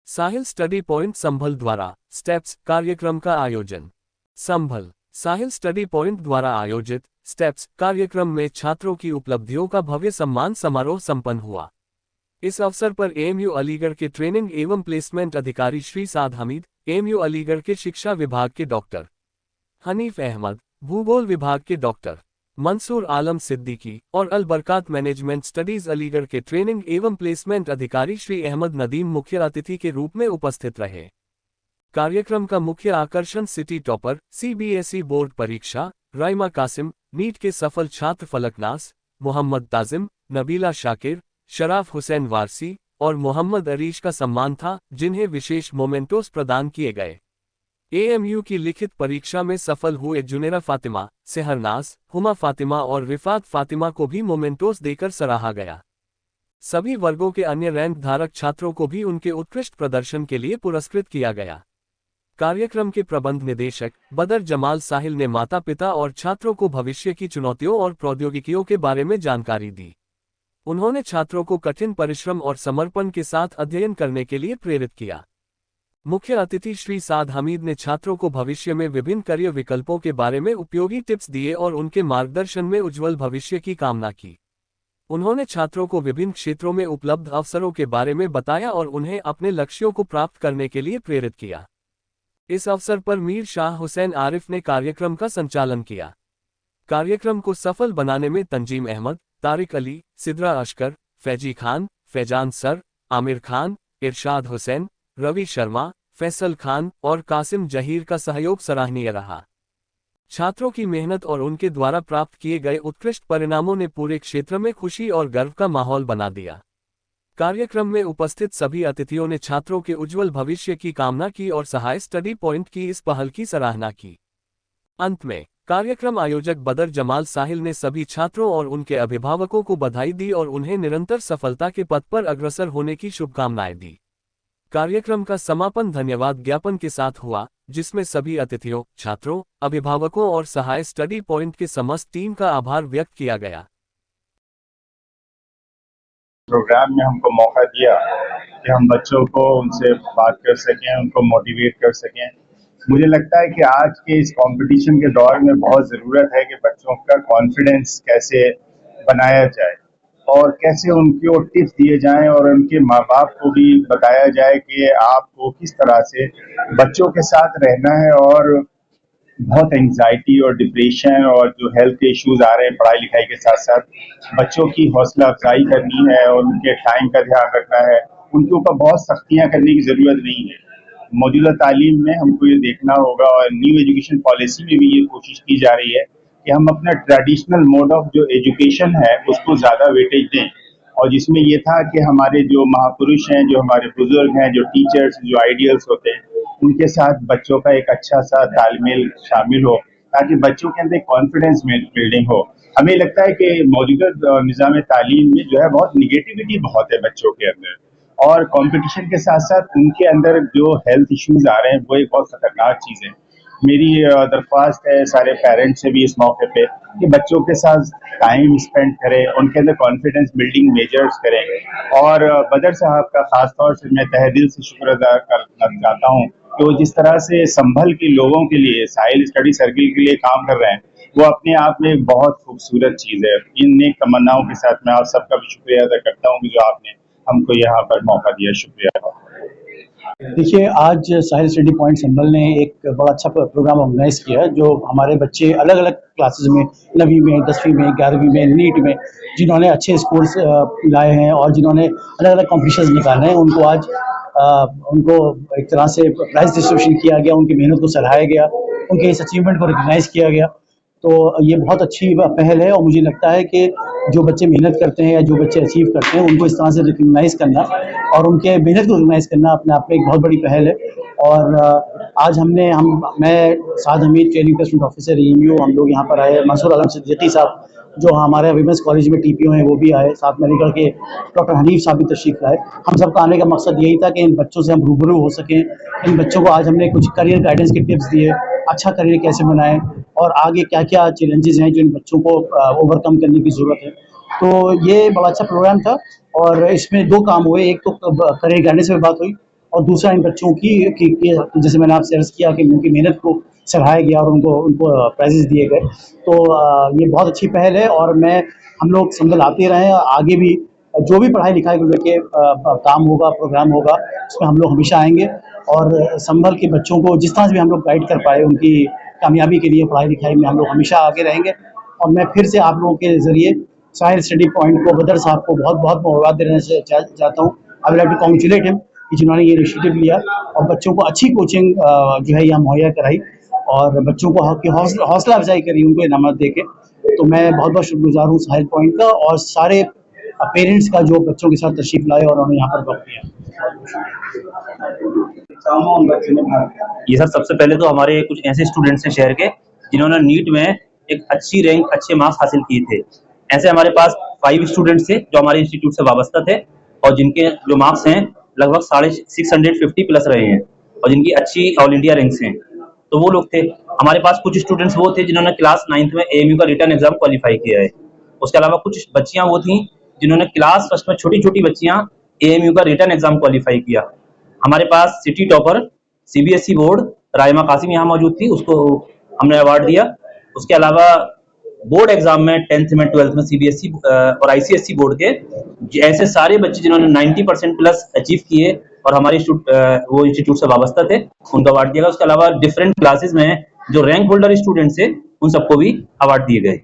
साहिल study point संभल द्वारा steps कार्यक्रम का आयोजन। संभल साहिल स्टडी पॉइंट द्वारा आयोजित स्टेप्स कार्यक्रम में छात्रों की उपलब्धियों का भव्य सम्मान समारोह संपन्न हुआ। इस अवसर पर एएमयू अलीगढ़ के ट्रेनिंग एवं प्लेसमेंट अधिकारी श्री साद हमीद, एएमयू अलीगढ़ के शिक्षा विभाग के डॉक्टर हनीफ अहमद, भूगोल विभाग के डॉक्टर मंसूर आलम सिद्दीकी और अल बरकात मैनेजमेंट स्टडीज अलीगढ़ के ट्रेनिंग एवं प्लेसमेंट अधिकारी श्री अहमद नदीम मुख्य अतिथि के रूप में उपस्थित रहे। कार्यक्रम का मुख्य आकर्षण सिटी टॉपर, सीबीएसई बोर्ड परीक्षा, राइमा कासिम, नीट के सफल छात्र फलकनास, मोहम्मद ताजिम, नबीला शाकिर, शराफ हुसैन वारसी और मोहम्मद अरीश का सम्मान था, जिन्हें विशेष मोमेंटोस प्रदान किए गए। एएमयू की लिखित परीक्षा में सफल हुए जुनेरा फातिमा, सेहरनास, हुमा फातिमा और रिफात फातिमा को भी मोमेंटोस देकर सराहा गया। सभी वर्गों के अन्य रैंक धारक छात्रों को भी उनके उत्कृष्ट प्रदर्शन के लिए पुरस्कृत किया गया। कार्यक्रम के प्रबंध निदेशक बदर जमाल साहिल ने माता पिता और छात्रों को भविष्य की चुनौतियों और प्रौद्योगिकियों के बारे में जानकारी दी। उन्होंने छात्रों को कठिन परिश्रम और समर्पण के साथ अध्ययन करने के लिए प्रेरित किया। मुख्य अतिथि श्री साद हमीद ने छात्रों को भविष्य में विभिन्न करियर विकल्पों के बारे में उपयोगी टिप्स दिए और उनके मार्गदर्शन में उज्जवल भविष्य की कामना की। उन्होंने छात्रों को विभिन्न क्षेत्रों में उपलब्ध अवसरों के बारे में बताया और उन्हें अपने लक्ष्यों को प्राप्त करने के लिए प्रेरित किया। इस अवसर पर मीर शाह हुसैन आरिफ ने कार्यक्रम का संचालन किया। कार्यक्रम को सफल बनाने में तंजीम अहमद, तारिक अली, सिद्रा अशकर, फैजी खान, फैजान सर, आमिर खान, इरशाद हुसैन, रवि शर्मा, फैसल खान और कासिम जहीर का सहयोग सराहनीय रहा। छात्रों की मेहनत और उनके द्वारा प्राप्त किए गए उत्कृष्ट परिणामों ने पूरे क्षेत्र में खुशी और गर्व का माहौल बना दिया। कार्यक्रम में उपस्थित सभी अतिथियों ने छात्रों के उज्जवल भविष्य की कामना की और सहाय स्टडी पॉइंट की इस पहल की सराहना की। अंत में कार्यक्रम आयोजक बदर जमाल साहिल ने सभी छात्रों और उनके अभिभावकों को बधाई दी और उन्हें निरंतर सफलता के पथ पर अग्रसर होने की शुभकामनाएं दी। कार्यक्रम का समापन धन्यवाद ज्ञापन के साथ हुआ, जिसमें सभी अतिथियों, छात्रों, अभिभावकों और सहाय स्टडी पॉइंट के समस्त टीम का आभार व्यक्त किया गया। प्रोग्राम में हमको मौका दिया कि हम बच्चों को उनसे बात कर सकें, उनको मोटिवेट कर सकें। मुझे लगता है कि आज के इस कंपटीशन के दौर में बहुत ज़रूरत है कि बच्चों का कॉन्फिडेंस कैसे बनाया जाए और कैसे उनको टिप्स दिए जाएं और उनके माँ बाप को भी बताया जाए कि आपको किस तरह से बच्चों के साथ रहना है। और बहुत एंग्जाइटी और डिप्रेशन और जो हेल्थ के इश्यूज आ रहे हैं पढ़ाई लिखाई के साथ साथ, बच्चों की हौसला अफजाई करनी है और उनके टाइम का ध्यान रखना है। उनके ऊपर बहुत सख्तियां करने की ज़रूरत नहीं है। मौजूदा तालीम में हमको ये देखना होगा और न्यू एजुकेशन पॉलिसी में भी ये कोशिश की जा रही है कि हम अपना ट्रेडिशनल मोड ऑफ जो एजुकेशन है उसको ज़्यादा वेटेज दें। और जिसमें ये था कि हमारे जो महापुरुष हैं, जो हमारे बुजुर्ग हैं, जो टीचर्स, जो आइडियल्स होते हैं, उनके साथ बच्चों का एक अच्छा सा तालमेल शामिल हो ताकि बच्चों के अंदर कॉन्फिडेंस बिल्डिंग हो। हमें लगता है कि मौजूदा निज़ाम तालीम में जो है बहुत निगेटिविटी बहुत है बच्चों के अंदर, और कंपटीशन के साथ साथ उनके अंदर जो हेल्थ इश्यूज आ रहे हैं वो एक बहुत खतरनाक चीज़ है। मेरी दरख्वास्त है सारे पेरेंट्स से भी इस मौके पे कि बच्चों के साथ टाइम स्पेंड करें, उनके अंदर कॉन्फिडेंस बिल्डिंग मेजर्स करें। और बदर साहब का खास तौर से मैं तहे दिल से शुक्र अदा करना चाहता हूँ कि वो जिस तरह से संभल के लोगों के लिए साहिल स्टडी सर्किल के लिए काम कर रहे हैं, वो अपने आप में एक बहुत खूबसूरत चीज़ है। इन नेक तमन्नाओं के साथ मैं आप सबका भी शुक्रिया अदा करता हूँ कि जो आपने हमको यहाँ पर मौका दिया। शुक्रिया। देखिए, आज साहिल स्टडी पॉइंट संभल ने एक बड़ा अच्छा प्रोग्राम ऑर्गेनाइज किया, जो हमारे बच्चे अलग अलग क्लासेस में 9वीं में, 10वीं में, 11वीं में, नीट में जिन्होंने अच्छे स्कोर्स लाए हैं और जिन्होंने अलग अलग कॉम्पिटिशन्स निकाले हैं, उनको आज उनको एक तरह से प्राइज डिस्ट्रीब्यूशन किया गया, उनकी मेहनत को सराहाया गया, उनके इस अचीवमेंट को रिकग्नाइज़ किया गया। तो ये बहुत अच्छी पहल है और मुझे लगता है कि जो बच्चे मेहनत करते हैं या जो बच्चे अचीव करते हैं उनको इस तरह से रिकग्नाइज़ करना और उनके मेहनत को रिकग्नाइज़ करना अपने आप में एक बहुत बड़ी पहल है। और आज मैं Saad Hameed, training placement officer AMU, हम लोग यहाँ पर आए। मंसूर आलम सिद्दीकी साहब जो हमारे विमेंस कॉलेज में टीपीओ हैं वो भी आए, साथ में अलीगढ़ के डॉक्टर हनीफ साहब भी तशरीफ लाए। हम सबका आने का मकसद यही था कि इन बच्चों से हम रूबरू हो सकें। इन बच्चों को आज हमने कुछ करियर गाइडेंस के टिप्स दिए, अच्छा करियर कैसे बनाएं और आगे क्या क्या चैलेंजेस हैं जो इन बच्चों को ओवरकम करने की ज़रूरत है। तो ये बड़ा अच्छा प्रोग्राम था और इसमें 2 काम हुए, एक तो करियर गाइडेंस पे बात हुई और दूसरा इन बच्चों की जैसे मैंने आपसे अर्ज़ किया कि उनकी मेहनत को सराहा गया और उनको उनको प्राइज़ेज़ दिए गए। तो ये बहुत अच्छी पहल है और हम लोग संभल आते रहें, आगे भी जो भी पढ़ाई-लिखाई को लेके काम होगा, प्रोग्राम होगा, उसमें हम लोग हमेशा आएँगे और संभल के बच्चों को जिस तरह से भी हम लोग गाइड कर पाएँ, उनकी कामयाबी के लिए पढ़ाई-लिखाई में हम लोग हमेशा आगे रहेंगे। और मैं फिर से आप लोगों के ज़रिए साहिल स्टडी पॉइंट को, बदर साहब को बहुत-बहुत मुबारकबाद देना चाहता हूँ। I would like to congratulate him कि जिन्होंने ये इनिशिएटिव लिया और बच्चों को अच्छी कोचिंग जो है यहाँ मुहैया कराई और बच्चों को हौसला अफ़ज़ाई करी उनको इनामत देके। तो मैं बहुत-बहुत शुक्रगुज़ार हूँ साहिल पॉइंट का और सारे पेरेंट्स का जो बच्चों के साथ तशरीफ़ लाए और उन्होंने यहाँ पर वक़्त दिया। ये सर सबसे पहले तो हमारे कुछ ऐसे स्टूडेंट्स हैं शहर के जिन्होंने नीट में एक अच्छी रैंक, अच्छे मार्क्स हासिल किए थे। ऐसे हमारे पास 5 स्टूडेंट्स थे जो हमारे इंस्टीट्यूट से वाबस्ता थे और जिनके जो मार्क्स हैं लगभग 650 प्लस रहे हैं और जिनकी अच्छी ऑल इंडिया रैंक्स हैं। तो वो लोग थे। हमारे पास कुछ स्टूडेंट्स वो थे जिन्होंने क्लास 9th में एएमयू का रिटन एग्जाम क्वालिफाई किया है। उसके अलावा कुछ बच्चियां वो थी जिन्होंने क्लास फर्स्ट में, छोटी-छोटी बच्चियां एएमयू का रिटन एग्जाम क्वालिफाई किया। हमारे पास city topper CBSE board Raima Qasim यहाँ मौजूद थी, उसको हमने अवार्ड दिया। उसके अलावा बोर्ड एग्जाम में 10th में 12th में सीबीएसई और आईसीएसई बोर्ड के ऐसे सारे बच्चे जिन्होंने 90% प्लस अचीव किए और हमारे वो इंस्टीट्यूट से वाबस्ता थे, उनको अवार्ड दिया गया। उसके अलावा डिफरेंट क्लासेस में जो रैंक होल्डर स्टूडेंट्स थे उन सबको भी अवार्ड दिए गए।